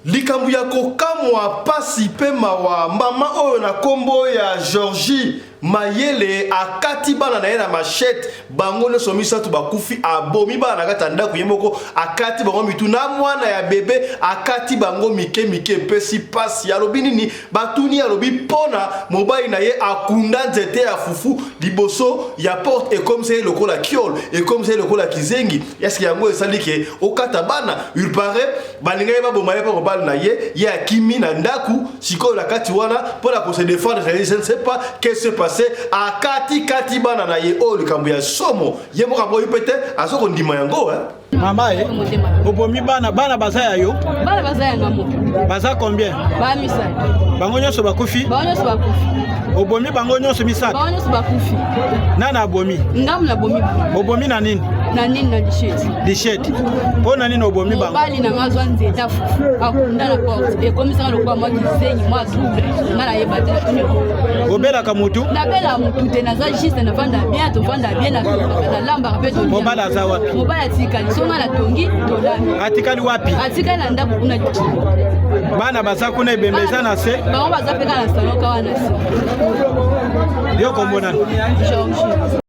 likambu ya kokamwa pasi pe mawa mama oyo na kombo ya Georgie Mayele akati bana na ye na machette bango ne somisa tu bakufi abomi bana na kata ndako yemoko akati bango mitu na mwana ya bebe akati bango mike pesi pasi ya lobi nini batuni ya lobi pona mobile na ye akunda nzete ya fufu liboso ya porte et comme c'est lokola kiol et comme c'est lokola kizengi yaski yango esalike okata bana il paraît balinga ba boma pa mobile na ye ya kimi na ndaku siko la kati wana pour la se défendre je ne sais pas qu'est-ce qui se passe akati bana na ye o likambo ya somo ye mo kaboyi pete azoko ndima yango mama obomi bana baza ya yo bana baza ya ngamo baza combien ba misai bango nyonso bakufi obomi bango nyonso misaka bango nyonso bakufi nana abomi ngamu na bomi obomi na nini na disheti po na nini obomi bango bali na ngazwa nzeta fufu akunda na porte e komisa lokwa mwa kisenyi mwa trouble ngala yeba te obelaka mutu nabela mutu te naza juste na vanda bien to vanda bien na lamba rapete mobala za wapi mobala tikali songa na tongi tolami atikali wapi atikali na ndaku kuna bana baza kuna ebembeza na se bango baza peka na salon kawa na se yo kombona Georgie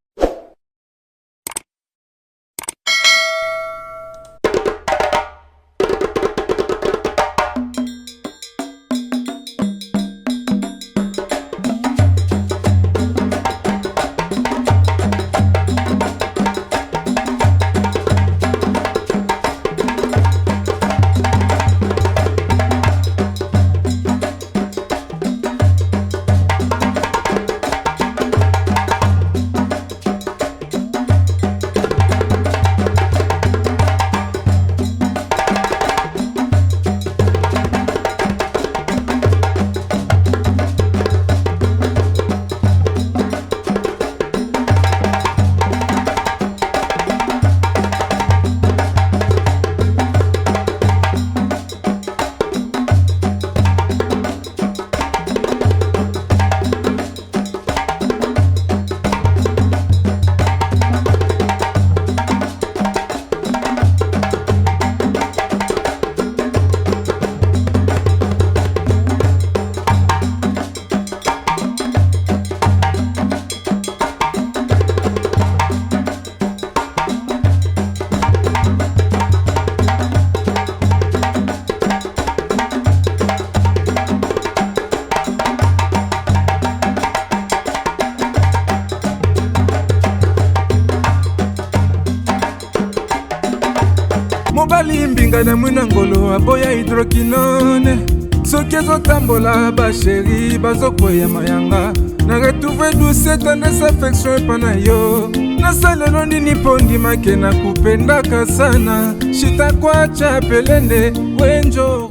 mobali mbinga na mwina ngolo aboya hydroquinone soki ezotambola basheri bazokwea mayanga na retrouve douce tendresse affection epa na yo nasalelo nini mpo ndimake na kupendaka sana shitakwacha pelende wenjoro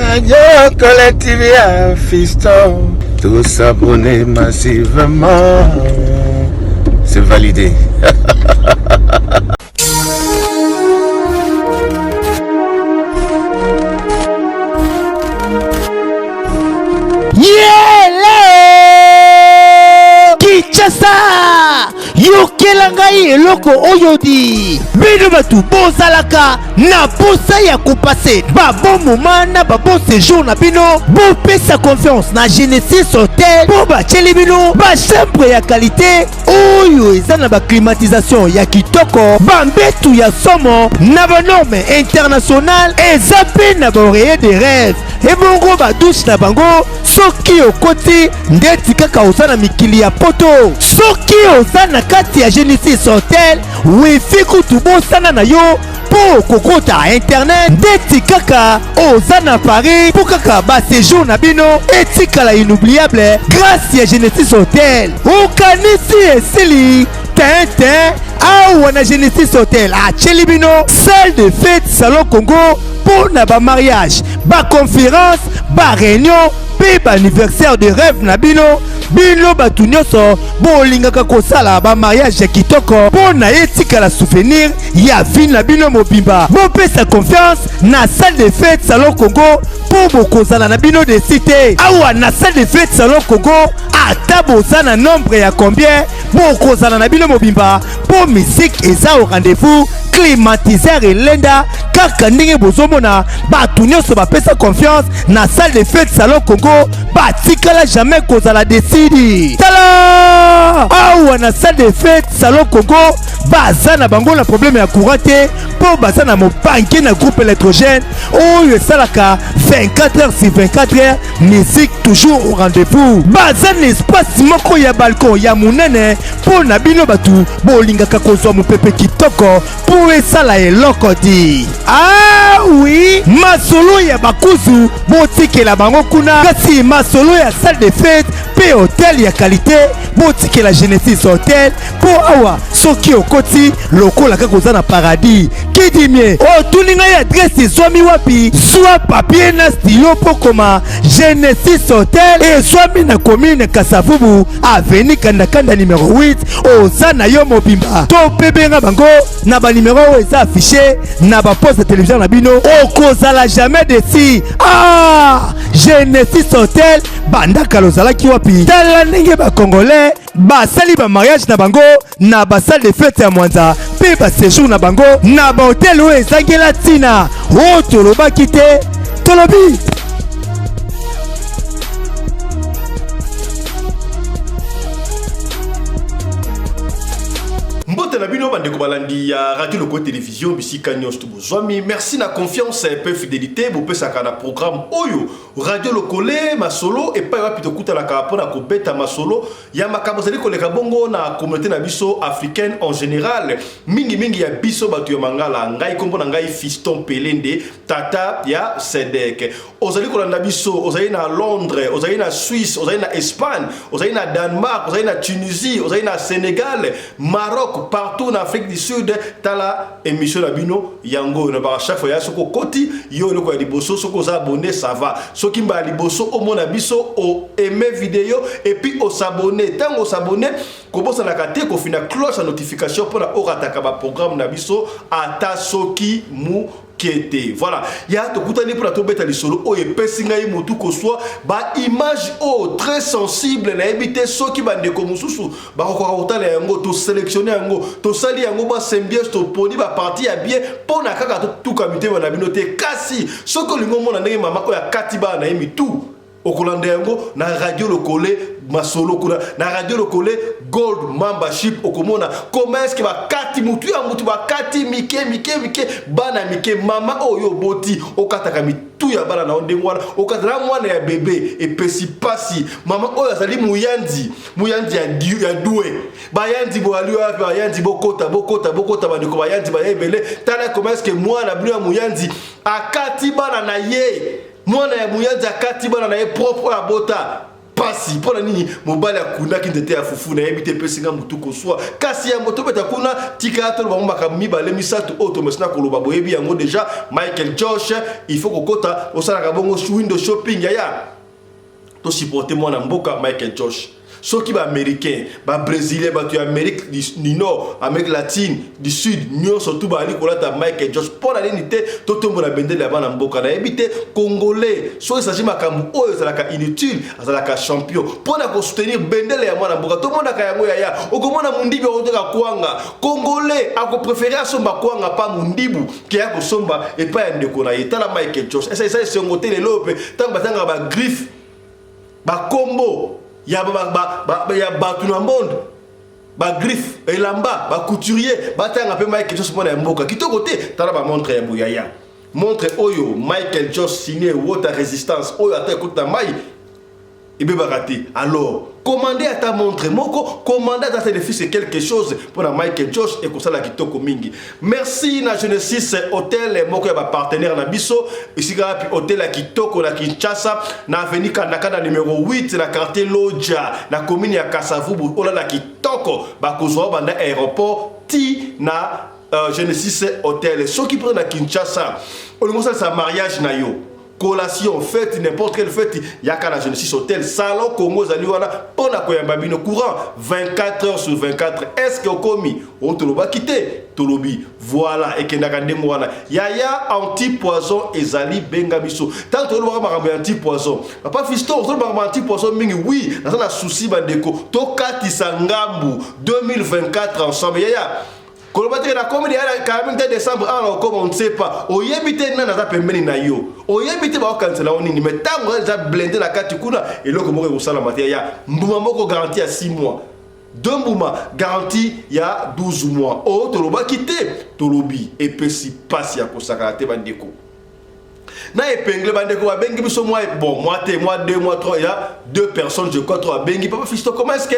Radio Collective ya Fiston, tous s'abonner massivement, c'est validé. Kinshasa yokela ngai eloko oyodi bino batu bozalaka na posa ya kopase babo moma na babo séjour na bino bopesa confiance na Genesis Hotel po batieli bino bachambre ya qualité oyo eza na baclimatisation ya kitoko bambetu ya somo na banorme international eza mpe na baoreiller de rêve ebongo badouche na bango soki okoti ndeti kaka oza na mikili ya poto soki oza na kati ya Genesis Hotel wifi kutu bosana na yo po kokota internet ndeti kaka oza na Paris po kaka ba séjour na bino etikala inoubliable grâce ya Genesis Hotel okanisi esili tintin awa na Genesis Hotel atieli bino salle de fête salon Congo pour na ba mariage ba conférence ba réunion pe ba anniversaire de rêve na bino batu nyonso bolingaka kosala ba mariage ya kitoko po na etikala souvenir ya vie na bino mobimba bopesa confiance na salle de fête salon Congo po bokozala na bino de cité awa na salle de fête salon Congo ata boza na nombre ya combien bokozala na bino mobimba po musique eza au rendez-vous climatiseur elenda kaka ndenge bozomona bato nyonso bapesa confiance na salle de fête salon Congo batikala jamais kozala desidi tala awa na salle de fête salon Congo baza na bango na problème ya courant te po baza na mopanke na groupe électrogène oyo esalaka 24h sur 24h musique toujours au rendez-vous baza na espace moko ya balcon ya munene po na bino batu bolingaka kozwa mopepe kitoko po esala eloko di ah oui masolo ya bakuzu botikela bango kuna kasi masolo ya salle de fête pe hotel ya qualité botikela Genesis Hotel po awa soki okoti lokola kaka oza na paradis kidimie otuninga ya adresse ezwami wapi zwa papier na stylo po koma Genesis Hotel ezwami na commune Kasavubu avenue Kandakanda numéro 8 oza na yo mobimba to pebenga bango na ba numéro oyo eza affiché na ba poste de télévision na bino okozala jamais desi ah Genesis Hotel bandaka lozalaki wapi tala ndenge ba congolais basali ba mariage na bango na ba salle de fête ya Mwanza pe ba séjour na bango na ba hotel oyo ezangela tina o tolobaki te tolobi mbote na bino bandeko balandi ya radio Loco télévision bisika nyonso bozwami merci na confiance et fidélité bopesaka na programme oyo radio Lokole masolo et pas wapi tokutanaka mpona kobeta masolo ya makambo zali koleka bongo na communauté na biso africaine en général mingi ya biso bato ya mangala ngai kombo na ngai Fiston Pelende tata ya Sedek ozali kolanda biso ozali na Londres ozali na Suisse ozali na Espagne ozali na Danemark ozali na Tunisie ozali na Sénégal Maroc partout en Afrique du Sud tala émission la bino yango na ba chaque fois ya soko koti yo loko ya liboso soko za abonné ça va soki mba liboso o mona biso o aimer vidéo et puis o s'abonner tango s'abonner ko bosa na kate ko fina cloche à notification pour la orataka ba programme na biso ata soki mu kete voilà ya to kutani pour la tobeta lisolo o epesinga yi mutu ko soit ba image o très sensible na ebité soki bande ko mususu ba ko kotala yango to sélectionner yango to sali yango ba symbiose to poni ba partie ya bien pona kaka to kamite na binote kasi soko lingo mona ndenge mama o ya katiba na yemi tout okolanda yango na radio Lokole masolo kuna na radio Lokole gold membership okomona comment est-ce que ba kati mutu ya mutu ba kati mike bana mike mama oyo boti okataka mitu ya bana na ondengwana okatala mwana ya bébé et pesi pasi mama oyo azali muyandi ya doué bayandi bo ali wa bayandi bokota bandeko bayandi ba ebele tala comment est-ce que mwana bino ya muyandi akati bana na ye mwana ya muyanzi akati bana na ye propre ya bota pasi pona nini mobali akunda kindete ya fufu na yebite pesinga mutu ko swa kasi ya moto beta kuna tika to ba mbaka mibale misatu auto mesna ko loba boyebi yango déjà Michael Josh il faut kokota osala ka bongo window shopping ya to supporter mwana mboka Michael Josh soki ba américain ba brésilien ba tu Amérique du Nord Amérique latine du Sud nyonso tout ba ali kolata Michael Josh pona nini te to tombo na bendele ya bana mboka na ebite congolais so esaji makambu oyo ezalaka inutile azalaka champion pona ko soutenir bendele ya mwana mboka to mona ka yango ya okomona mundibi otoka kwanga congolais ako préférer asomba kwanga pa mundibu ki ya kosomba et pas ndeko na yetala Michael Josh esa sengote le lope tanga ba griffe ba combo ya batu na monde ba griffe elamba ba couturier batanga pe Michael Josh mona ya mboka kitoko te tala ba montre ya boyaya montre oyo Michael Josh signé Water Resistance oyo ata écoute mai ebe baraté alors commander à ta montre moko commander à ta téléphone c'est quelque chose pour la Michael Josh et comme ça la kitoko mingi merci na Genesis Hotel moko ya ba partenaire na biso ici puis hôtel la kitoko la Kinshasa na avenue Kandakanda numéro 8 na quartier Lodja na commune ya Kasavubu ola la kitoko ba kozwa banda aéroport ti na Genesis Hotel ceux qui prennent à Kinshasa on ça sa mariage na yo collation, fête, n'importe quelle fête, il y a qu'à la Genesis Hotel, salon Congo, Zaliwana, pour la Koyambabino courant, 24h sur 24. Est-ce que commis, on te l'a quitté, Tolobi, voilà, et qu'il y a Yaya anti-poison et Zali Bengabiso. Tant que l'on va anti-poison, papa Fiston, on va anti-poison, mais oui, dans un souci, Bandeko, Tokati Sangambu, 2024 ensemble, Yaya. Kolobateke na comédie quand même décembre comme on ne sait pas. Oyebite na za pembeni na yo. Oyebite ba okansela onini mais tango za blender la kati kuna et loko moko kosala matière ya mbuma moko garantie à 6 mois. Deux mois garantie il y a 12 mois. Oh toloba kité tolobi et pesi passe ya kosaka te bandeko. Na épingle bandeko ba bengi biso moi bon moi 2 mois 3 il y a 2 personnes je crois 3 bengi papa fisto comment est-ce que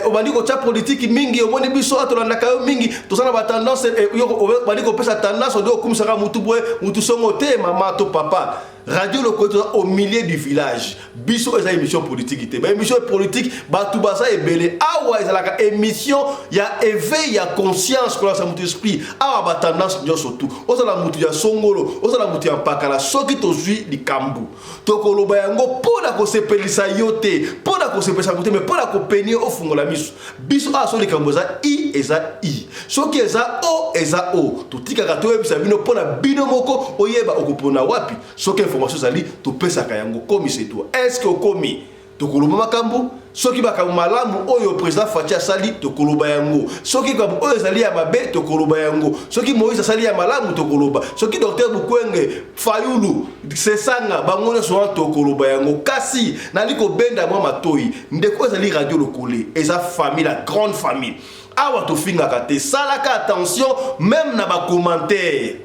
au bandiko cha politique mingi au moni biso atolanda kayo mingi to sana ba tendance yo bandiko pesa tendance do kumusaka mutu boy mutu songo te mama to papa radio le côté au milieu du village biso eza émission politique te ba émission politique ba tout basa ebele awa ezalaka émission ya éveil ya conscience pour sa mutu esprit awa ba tendance nyo surtout ozala mutu ya songolo ozala mutu ya pakala soki tozwi likambu tokoloba yango pona ko sepelisa yote pona ko sepelisa mutu mais pona ko penir au fungola miso biso a so likambu za i eza i soki eza o eza o totikaka to ebisa bino pona bino moko oyeba okupona wapi soki information zali to pesa kayango komi c'est toi est-ce que komi to koloba makambu soki bakamu malamu oyo président Fatia sali to koloba yango soki kabu oyo zali ya mabe to koloba yango soki Moïse sali ya malamu to koloba soki docteur Bukwenge Fayulu Sesanga bangone so to koloba yango kasi naliko benda mwa matoi ndeko zali radio lokole eza famille la grande famille awa to finga kate salaka attention même na ba commentaire.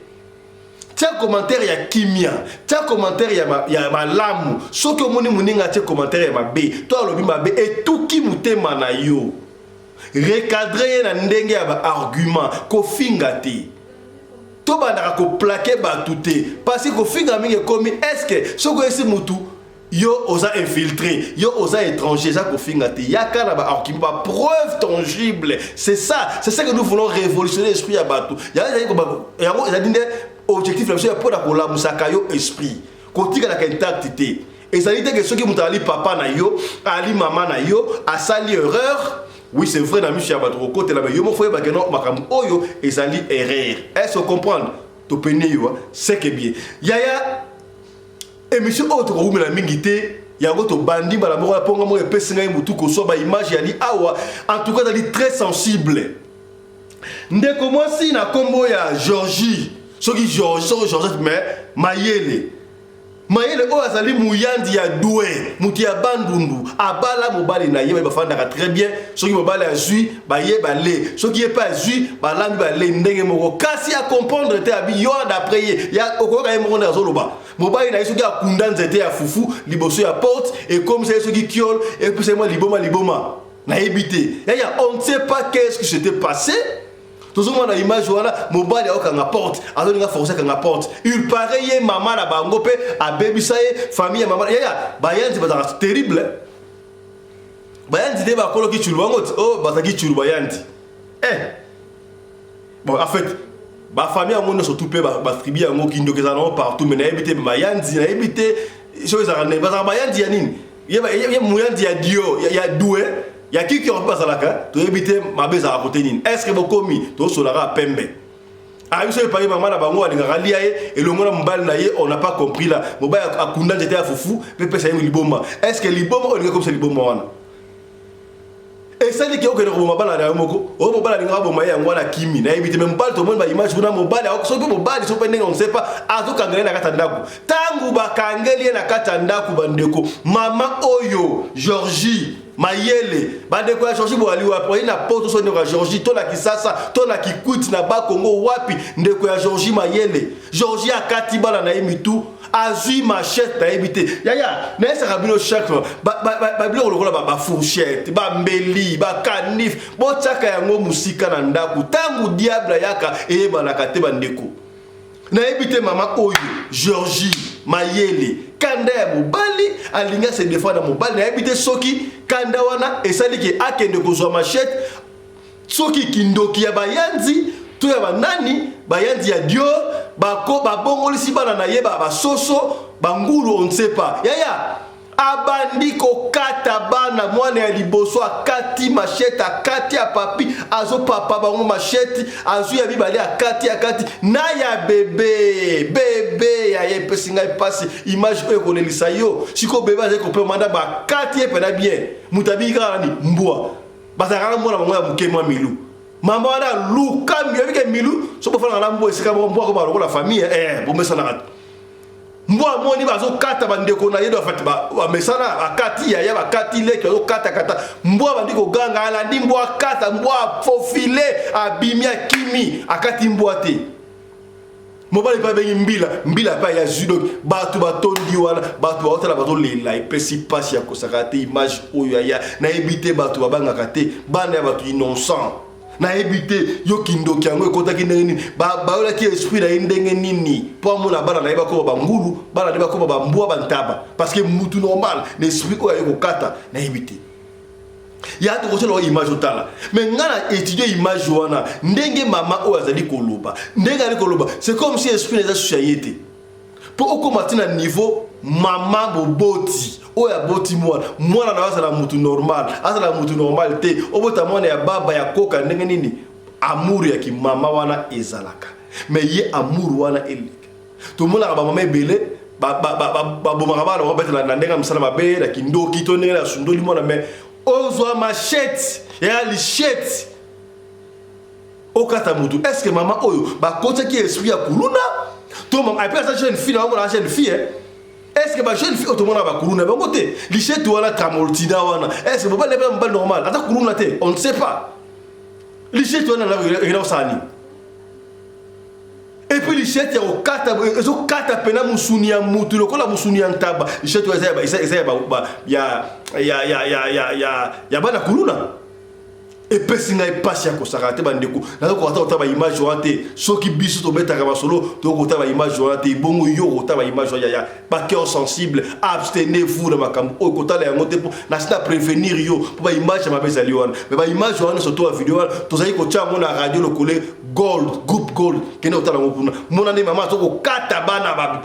Tiens commentaire ya kimia, tiens commentaire ya malamu. Soki omoni muninga tiens commentaire ya mabe, to alobi mabe et tout ki mutema na yo. Recadrer na ndenge ya ba argument ko finga te. To bandaka ko plaquer ba touté parce que ko finga mingi komi est-ce que soko esi mutu yo osa infiltré, yo osa étranger, ça ko finga te. Yaka na ba argument ba preuve tangible. C'est ça que nous voulons révolutionner l'esprit ya bato. Ya dinde objectif là c'est pour la kola musaka yo esprit kotika la intactité et ça dit que ceux qui mutali papa na yo ali mama na yo a sali erreur oui c'est vrai na michi ya bato côté là mais yo mo foye ba keno makamu oyo et sali erreur est-ce que comprendre to pene yo c'est que bien yaya émission autre ko umela mingité yango to bandi bala moko ponga mo epesinga mutu ko so ba image ya li awa en tout cas ça dit très sensible ndeko moi si na kombo ya Georgie soki Georges mais Mayele o azali muyandi ya doué muti ya bandundu abala mobali na yeba bafandaka très bien soki mobali azui ba yeba le soki ye pas azui ba lambi ba le ndenge moko kasi a comprendre te abi yo d'après ye ya okoka ye moko na zoloba mobali na soki akunda nzete ya fufu liboso ya porte et comme ça soki kiol et puis c'est moi liboma na ebité ya on ne sait pas qu'est-ce qui s'était passé. Tout le monde a l'image voilà, mobile a aucun porte, alors il a forcé qu'un porte. Il paraît maman la bangope, a baby ça famille maman. Ya, bayan c'est terrible. Bayan dit ba kolo ki chulu bangot, oh bataki chulu bayan dit. Bon en fait, ba famille a mon surtout pe ba tribu a ngo ki ndoke za non partout mais na habité bayan dit, na habité chose à ne ba bayan dit yanine. Ya moyen dit ya dio, ya doué. Il y a qui ont pas à la carte, tu éviter ma baisse à côté d'une. Est-ce que vous commis, tu solara pembe. Ah, vous savez pas, maman la bango, elle a lié et le monde mbal naïe, on n'a pas compris là. Mobile a Kunda j'étais à Foufou, pépé ça y est liboma. Est-ce que liboma on est comme ça liboma? Et ça dit qu'il y a aucun robot mal à Moko, au mobile à l'ingabo maïa, on a Kimi, n'a évité même pas tout le monde va image pour un mobile, sur le mobile, ils sont pendant on ne sait pas, à tout kangé la katandaku. Tangu ba kangé la katandaku bandeko, maman Oyo, Georgie. Mayele bandeko ya Georgie bo ali wapi ina poto so ndeko ya Georgie to la kisasa to la kikuti na ba Kongo wapi ndeko ya Georgie Mayele Georgie akati bala na imitu azui machette na ebité yaya na esa kabino chaque ba bilo lokola ba fourchette ba mbeli ba canif bo tsaka yango musika na ndaku tangu diable yaka eyeba na kate bandeko na ebité mama Oyo Georgie Mayele kanda ya mobali alinga se défendre mobali na ebité soki kanda wana esali ki akende kozwa machette soki kindoki ya bayanzi to ya banani bayanzi ya dio bako babongolisi bana na yeba basoso bangulu on ne sait pas yaya abandi ko kata bana mwana ya liboso akati machette akati ya papi azo papa bango machette azu ya bibali akati na ya bebe ya yepesi ngai pasi image ko ekolelisa yo siko bebe aze ko pe manda ba kati epena bien mutabi kala ni mbwa bazakala mwana bango ya mukemwa milu Maman wana lukambi avec milu so pour faire la mbo esika mbo ko la famille bon mais ça na mbo moni bazo kata bandeko na yedo fati ba mesana akati ya bakati le ko kata mbo bandi ko ganga ala ndi mbo kata mbo fofile abimia kimi akati mbo ate mobali pa bengi mbila pa ya judo batu batondi wana batu otala bato lela epesi pasi ya kosakate image oyo ya na ebite batu babanga kate bana ya batu innocent na ebite yo kindoki yango ekotaki ndenge nini baolaki esprit na ndenge nini po mona bana na yeba ko bangulu bana na yeba ko bambwa bantaba parce que mutu normal l'esprit oyo ekokata na ebite ya to ko image otala mais ngana étudier image wana ndenge mama oyo azali koloba ndenge ali koloba c'est comme si esprit les société pour okomati na niveau mama boboti oya boti mwana na wasala mutu normal te obota mwana ya baba ya koka ndenge nini amour ya ki mama wana ezalaka mais ye amour wana eleka to mona ba mama ebele ba bomaka bana ba betela na ndenge msala mabe na kindoki to ndenge na sundoli mwana mais ozwa machette ya lichette okata mutu est-ce que mama oyo ba kota ki esprit ya kuluna to mama après ça jeune fille na jeune fille est-ce que ba jeune fille otomona ba kuluna ba côté lichette wala tramoltina wana est-ce que ba pas mbal normal ata kuluna te on ne sait pas lichette wana na sani et puis lichette ya okata ezo kata pena musuni ya mutu lokola musuni ya ntaba lichette ya bana kuluna et pesinga epasi ya kosaka te bandeko na ko ata ba image wate soki biso to betaka basolo to ko ta ba image wate bongo yo ko ta ba image ya ba cœur sensible abstenez-vous na makambo o ko ta la ngote po na sita prévenir yo po ba image ma bezali wana mais ba image wana surtout a vidéo to zali ko tia mona radio le coller gold group gold kene otala ngopuna mona ne mama to ko kata bana ba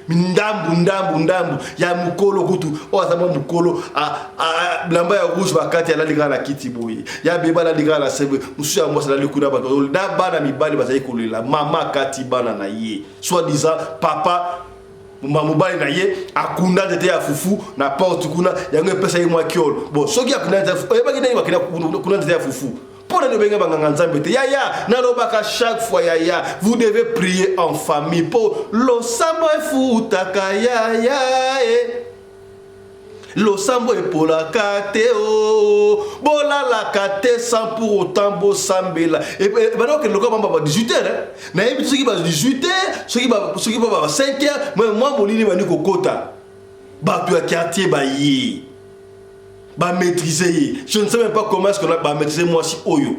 ndambu ya mukolo kutu o azama mukolo a blamba ya rouge ba kati ala ligala kiti boye ya beba la ligala sebe musu ya mwasa la likuna ba to da bana mibali bazali kolela mama kati bana na ye soit disant papa mobali na ye akunda tete ya fufu na porte kuna yango pesa ye mwa kiolo bon soki akunda tete oyeba kina bakina kuna tete ya fufu pour ne benga banganga nzambe te ya na lobaka chaque fois ya vous devez prier en famille pour lo sambo efutaka ya lo sambo epolaka te o bolalaka te sans pour autant bo sambela et donc le ko bamba 18h na yebi soki ba 18h soki ba 5h moi molini bani kokota ba tu a quartier ba yi ba maîtriser je ne sais même pas comment est-ce qu'on a ba maîtriser moi si oyo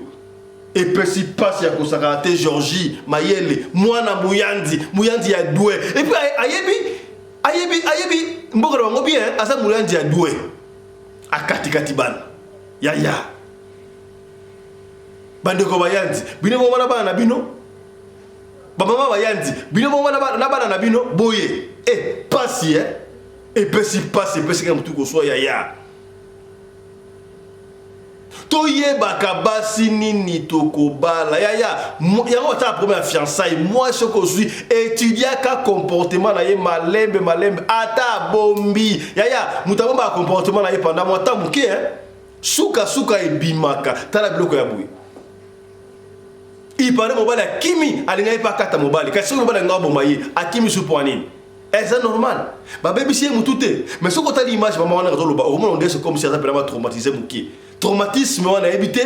et puis si passe ya kosaka te Georgie Mayele mwana muyandi ya doué et puis ayebi mbokolo bango bien asa muyandi ya doué akati bana ya bandeko bayandi bino mwana bana na bino bamama bayandi bino mwana bana na bino boye passe et puis si passe et puis c'est comme tout ko soit ya toyebaka basi nini tokobala yango ta première fiançailles moi ce que je suis étudiant ka comportement na ye malembe ata bombi mutabomba comportement na ye pendant moi temps muke suka ebimaka tala biloko ya boui ipare mobali akimi alinga pa kata mobali kasi mobali nga bomba ye akimi su poanini c'est normal ba baby si mutute mais ce que tu as l'image maman on a zoloba au moins on dit c'est comme si ça peut traumatisé muki traumatisme on a évité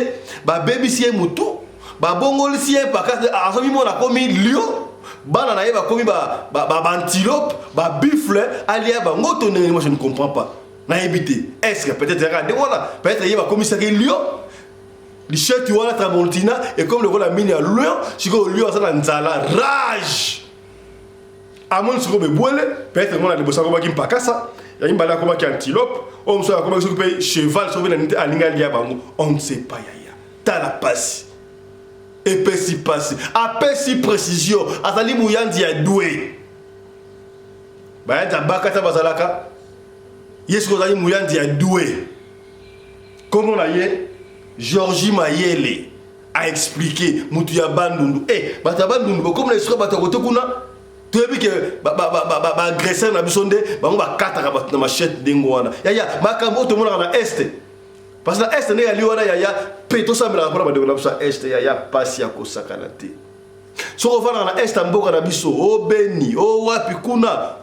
ba baby si mutu ba bongol si pa ka azomi mona komi lion bana na yeba komi ba antilope ba buffle alia ba ngoto ne moi je ne comprends pas na évité est-ce que peut-être regarde voilà peut-être yeba komi ça que lion les chètes wala tramontina et comme le voilà mini à lion si ko lion ça na nzala rage amon siko be boile peut-être mon a debosa ko baki mpakasa ya imbala ko baki antilope on so ko baki ko cheval so vena nita alinga lia bango on ne sait pas ya ta la passe et pesi passe a pesi précision azali muyandi ya doué ba ya bakata bazalaka yesko azali muyandi ya doué comme on a yé Georgie Mayele a expliqué mutu ya bandundu bandundu comme les sera batakoto kuna tu as vu que agresseur na bisonde bango ba kata ka na machette dengo wana ya makambo to mona na est parce que na est ndenge ali wana yaya pe tosamelaka mpona bandeko na biso ya est yaya pasi ya kosakana te soki ovandaka na est ya mboka na biso obeni owapi kuna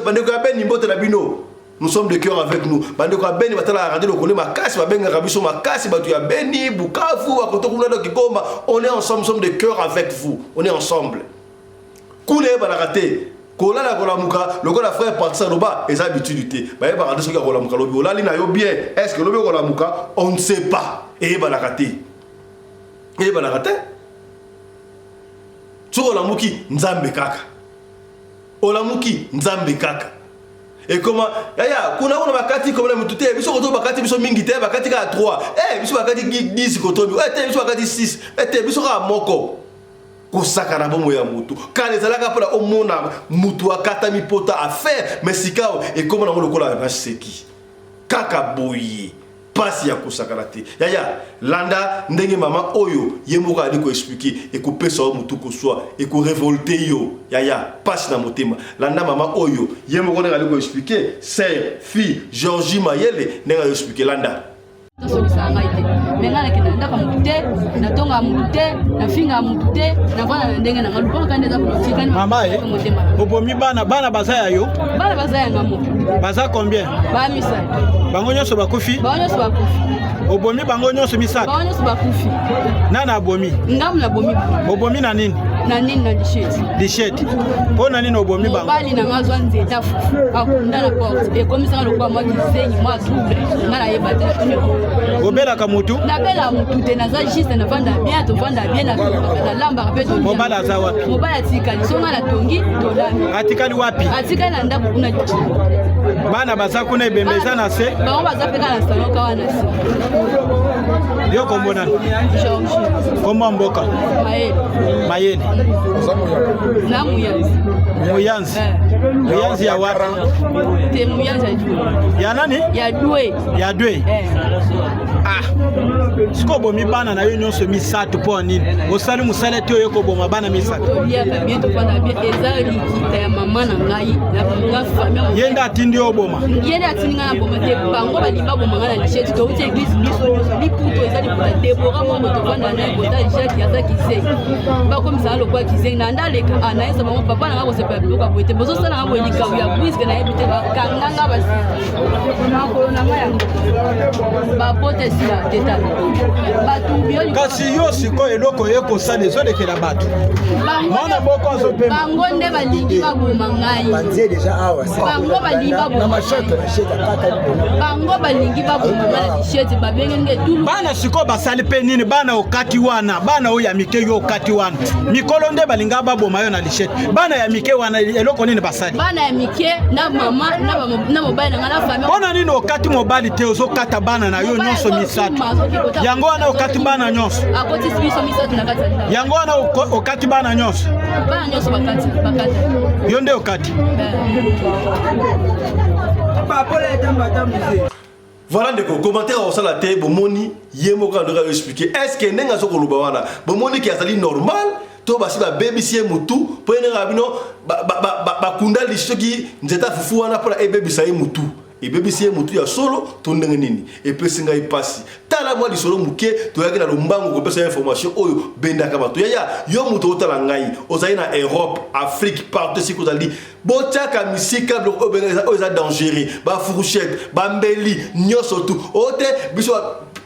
bandeko ya beni mbote na bino nous sommes de cœur avec nous bandeko ya beni batalaka radio lokole makasi babengaka biso makasi bato ya beni bukavu bakoto kuna do kikoma on est ensemble, nous sommes de cœur avec vous, on est ensemble kuna yebanaka te kolala kolamuka lokola frère partisan loba eza habitude te bayebaka te soki ya kolamuka lobi olali na yo bien est ce que lobi kolamuka on ne sait pas eyebanaka te soki olamuki nzambe kaka olamuki nzambe kaka et comment yaya kuna bakati comme mutu te biso koto bakati biso mingi te bakati ka 3 biso bakati 10 koto te biso bakati 6 te biso ka moko kosakana bomo ya mutu kala ezalaka mpona omona mutu akata mipota affaire mais sikao ekoma nango lokola na seki kaka boye pasi ya kosakana te yaya landa ndenge mama oyo ye moko ali koexplike ekopesa o mutu koswa ekorevolte yo yaya pasi na motema landa mama oyo ye moko ndenge ali koexplike sœur fille Georgie Mayele ndenge ali koexplike landa menga na kenda ndaka mutute na tonga mutute na finga mutute na bana ndenge na ngalupa kande za politika ni mama obomi bana bazaya yo bana bazaya ngamo baza combien ba misa bango nyonso bakufi obomi bango nyonso misaka bango nyonso bakufi nana abomi ngamu na bomi obomi na nini na disheti pona nini obomi bango bali na ngazwa nzeta fufu akunda na porte e komisa lokwa mwa kisenyi mwa double ngala yebate obela ka mutu na bela mutu te naza juste na vanda bien to vanda bien na lamba ka peto mobala za wapi mobala tikali songa na tongi to lami atikali wapi atikali na ndako kuna bana baza kuna ebembeza na se bango baza peka na salon ka wana se yo kombona kombo mboka mayele na muyanzi ya wapi te muyanzi ya nani ya dwe siko bomi bana na yo nyonso misatu po nini osali musala te oyo koboma bana misatu yenda atindi oboma yenda atindi ngana boma te bango balimba boma ngana lisheti to uti eglise biso nyonso liputo ezali mpona debora moko tovanda na ekota jacques aza kizengi bakomisaka lokwa kizengi na ndaleka anayesa bango papa nanga kosepa biloko aboye te bozosala nga boye likabu ya briske nayebi te bakanganga basi makolo nanga yango bapotesi ya teta kasi yo sikoyo eloko ekosala ezolekela bato mwana moko azopema bango nde balingi baboma ngai bango balingi baboma na lisheti babenge nge tulu bana sikoyo basali mpe nini bana okati wana bana oyo ya mike yo okati wana mikolo nde balinga baboma yo na lisheti bana ya mike wana eloko nini basali bana ya mike na mama na mobali na nga na famille mpona nini okati mobali te ozokata bana na yo nyonso misatu yango wana okati bana nyonso yango wana okati bana nyonso bakati yo nde okati voilà ndeko commentaire osala te bomoni ye moko andoka expliquer est-ce que ndenge azokoloba wana bomoni ki azali normal to basi babebisi ye mutu mpo ndenge bino bakunda lisoki nzeta fufu wana mpona ebebisa ye mutu ebebisi ye mutu ya solo to ndenge nini epesi ngai pasi tala mwa lisolo muke toyaki na lombango kopesa information oyo bendaka bato yaya yo mutu otala ngai ozali na Europe Afrique partout siko ozali botiaka misika biloko oyo eza dangereux bafourchette bambeli nyonso tu ote biso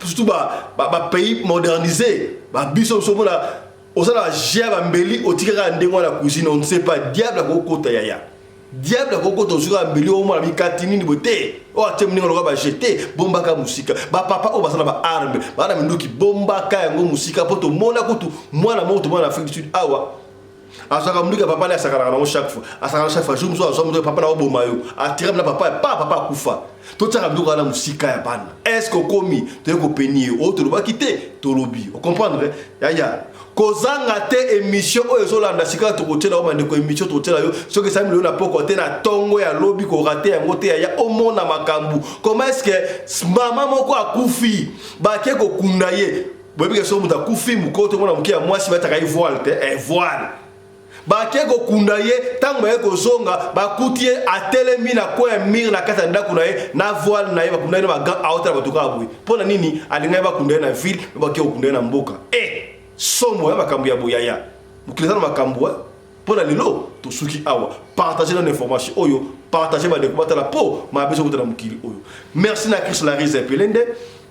surtout bapays modernisé babiso somona ozala jia bambeli otikaka ndenge wana cuisine on ne sait pas diable akokota yaya diable akokota osuka mbeli omona mikati nini bote o atie mninga loka bajete bombaka musika bapapa oyo basala baarme bana minduki bombaka yango musika mpo tomona kutu mwana moko tomona na Afrique du Sud awa azwaka munduki papa ne asakanaka nango chaque fois jour mosusu azwa munduki papa na oboma yo atirami na papa akufa totiaka minduki wana musika ya bana est ce que okomi toye kopeni ye oyo tolobaki te tolobi ocomprendre yaya kozanga te émission oyo ezolanda sika tokotela oma ndeko émission tokotela yo soki esali milio na poko te na tongo ya lobi korate yango te ya omona makambu comment est-ce que mama moko akufi bake kokunda ye boyebi ke so moto akufi mokolo tomona moke ya mwasi bataka ye voile te voile bake kokunda ye ntango ye kozonga bakuti ye atelemi na koya mire na kati ya ndako na ye na voile na ye bakunda ye na bagan aota na bato kaka boye mpo na nini alingai bakunda ye na ville bake kokunda ye na mboka somo ya makambo ya boyaya mokili eza na makambo mpo na lelo tosuki awa partage na information oyo partage bandeko batala mpo mabeso kota na mokili oyo merci na Chris Larise Pelende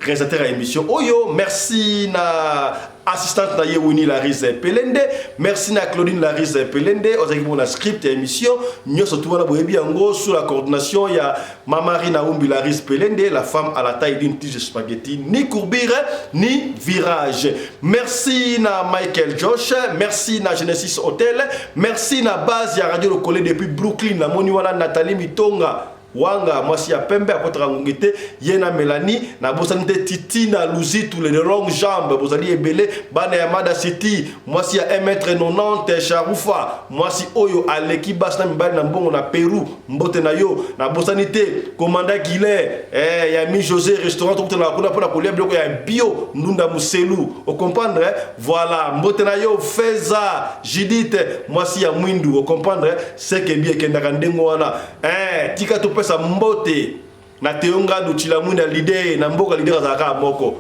réalisateur à émission oyo merci na assistante na Yewini Larise Pelende merci na Claudine Larise Pelende ozaki mon script et émission nyoso tout na boyebi yango sous la coordination ya Mamari Naumbi Larise Pelende la femme à la taille d'une tige de spaghetti ni courbure ni virage merci na Michael Josh merci na Genesis Hotel merci na base ya Radio Lokole depuis Brooklyn na moni wana Nathalie Mitonga Wanga, moi si ya pembe à votre ngongete, yena Mélanie, na bosanite Titi na Luzi tous les longues jambes, bosali ebele, bana ya Mada City, moi si ya 1m90 Charoufa, moi si oyo aleki basna mbali na mbongo na Pérou, mbote na yo, na bosanite commandant Guillet, ya mi José restaurant tout na kuna pona kolia biloko ya bio, ndunda muselu, au comprendre, voilà, mbote na yo Feza, Judith, moi si ya Mwindu, au comprendre, c'est que bien kenda kandengo wana, tika to sa mbote na teonga do chilamunda leader na mboka leader azaka moko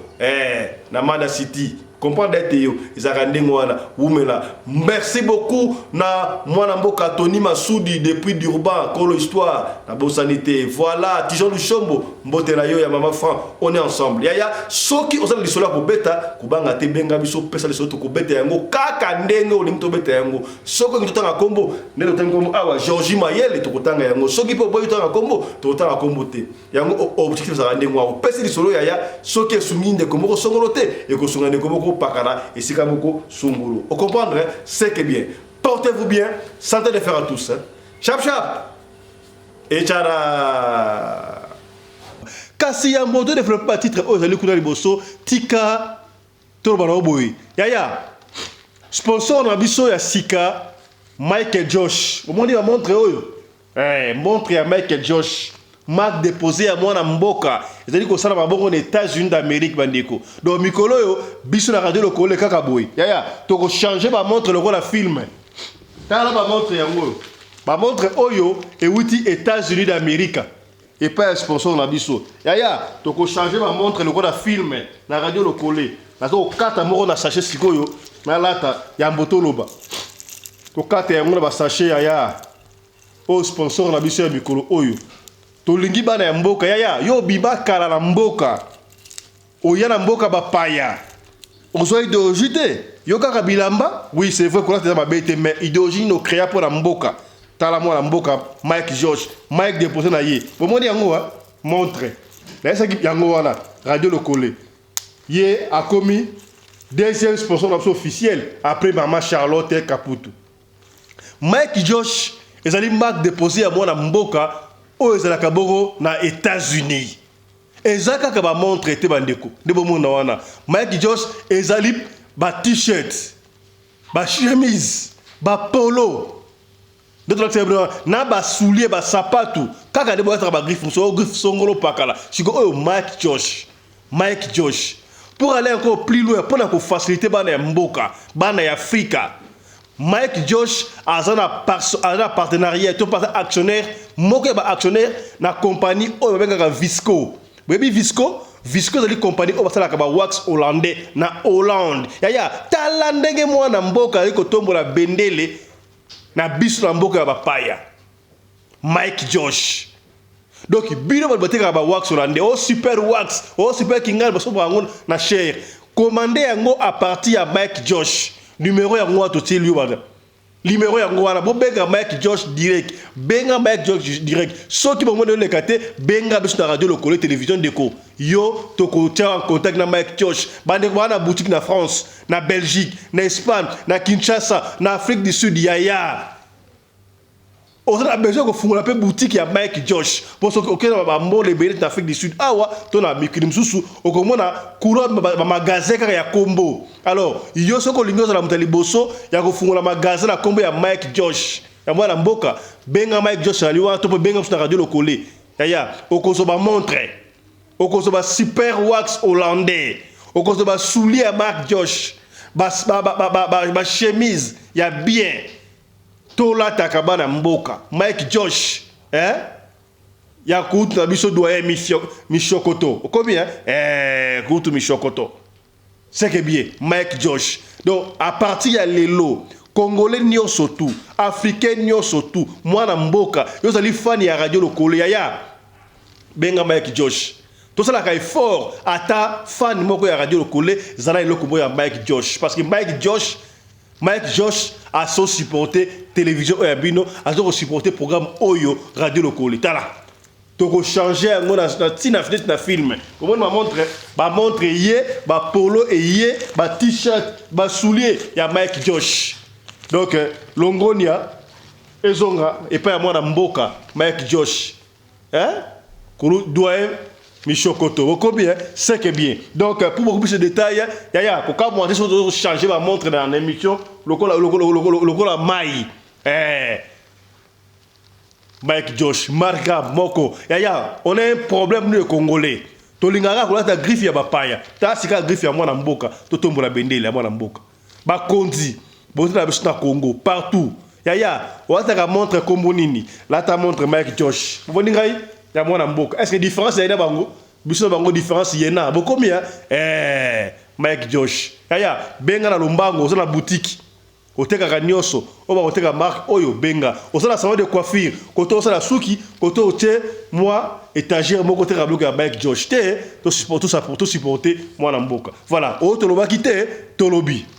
na Mada City comprendre Théo izaka ndengo wana umela merci beaucoup na mwana mboka Tony Masudi depuis Durban Kolo Histoire na bosanité voilà Tijon Lushombo mbote na yo ya mama Fran on est ensemble yaya soki osala lisolo ko beta kubanga te benga biso pesa lisolo to ko beta yango kaka ndenge olingi to beta yango soko ngi totanga kombo ndelo tanga kombo awa Georgie Mayele to kotanga yango soki po boy tanga kombo to tanga kombo te yango objectif za ndenge wa pesa lisolo yaya soki esunginde kombo ko songolote e ko sungane kombo pakana et c'est comme beaucoup sungulu. Vous comprendrez, c'est que bien. Portez-vous bien, santé de faire à tous. Chap chap. Et tchara. Kasi ya moto développe pas titre aux allez couler bosso tika tolbana boy. Yaya. Sponsor na biso ya Sika Michael Josh. Au monde va montrer oyo. Montre à Michael Josh. Marque déposé à moi na mboka c'est-à-dire que ça na mabongo aux États-Unis d'Amérique bandeko donc mikolo yo biso na radio lokole kaka boy yaya to ko changer ba montre le la film tala ba montre yango ba montre oyo et wuti États-Unis d'Amérique et pas sponsor na biso yaya to ko changer ba montre le la film na radio lokole na to kata moko na sachet sikoyo na lata ya mbotoloba to kata yango na ba sachet yaya au sponsor na biso ya mikolo oyo tolingi bana ya mboka yaya yo biba kala na mboka oya na mboka bapaya ozo idéologie te yo kaka bilamba oui c'est vrai qu'on a des mabete mais idéologie no créa pour la mboka tala moi la mboka Mike George Mike déposé na ye bon moni yango montre na ça qui yango wana radio lokole ye a commis deuxième sponsor officiel après maman Charlotte Caputo Mike George ezali marque déposé à moi na mboka aux Alakaboro na États-Unis. Ezaka ka ba montre te bandeko. Ndebo mona wana. Mike Josh ezali ba t-shirt, ba chemise, ba polo. D'autres exemples na ba soulier ba sapato. Kaka debo atra ba griffe so griffe songolo pakala. Siko oyo Mike Josh. Pour aller encore plus loin, pour na ko faciliter bana ya mboka, bana ya Afrika. Mike Josh a un partenariat, tout actionnaire, moke ba actionnaire na compagnie o benga Visco. Baby Visco c'est une compagnie o basala ka ba wax hollandais na Hollande. Yaya talandenge mo na mboka liko tombola bendele na biso na mboka ba paya. Mike Josh. Donc bino ba bateka ba wax hollandais, o super kingal ba so bango na cher. Commandé yango à partir à Mike Josh. Numéro ya ngwa to tell you bana. Numéro ya ngwa na bo benga Mike Josh direct. Benga Mike Josh direct. So ki bongo le kate benga biso na radio lokole télévision déco. Yo to ko tia en contact na Mike Josh. Bande na boutique na France, na Belgique, na Espagne, na Kinshasa, na Afrique du Sud yaya. On a besoin de faire une boutique à Mike Josh. Pour ce que va les billets d'Afrique du Sud. Ah ouais, ton ami qui nous sous au comment na courant magasin car ya combo. Alors, il y a ce que l'ingénieur la mutali bosso, il y a que faire un magasin à combo à Mike Josh. Ya moi la mboka, benga Mike Josh ali wa to benga sur radio lokole. Ya, au koso ba montre. Au koso ba super wax hollandais. Au koso ba soulier à Mike Josh. Ba chemise, ya bien. tola takabana mboka Mike Josh ya kutu na biso doyen Mishokoto combien kutu Mishokoto c'est que bien Mike Josh donc à partir ya lelo Congolais nyonso tout Africain nyonso tout mwana mboka yo zali fan ya radio lokolo ya benga Mike Josh tout ça la effort ata fan moko ya radio lokole zala eloko ya Mike Josh parce que Mike Josh a son supporté télévision Oyabino a son supporté programme Oyo radio lokole tala toko changer ngo na tina fenêtre na film comment ma montre yé ba polo et yé ba t-shirt ba soulier ya Mike Josh donc longonia ezonga et pas moi na mboka Mike Josh kulu doyen Mishokoto vous combien c'est que bien donc pour beaucoup plus de détails yaya pour quand moi de changer ma montre dans l'émission lokola mai Mike Josh Marga Moko yaya on a un problème nous les Congolais tolingaka ko la griffe ya bapaya ta sika griffe ya mwana mboka to tombola bendele ya mwana mboka ba konzi bote na biso na Congo partout yaya wataka montre kombo nini la ta montre Mike Josh vous voyez ngai ya mwana mboka est-ce que différence ya bango biso bango différence yena bokomia Mike Josh yaya benga na lombango zo na boutique oteka kanyoso oba oteka marque oyo benga osala salon de coiffure koto osala suki koto otie moi étagère moko te rabloka Mike Josh te to supporter mwana mboka voilà o tolobaki te tolobi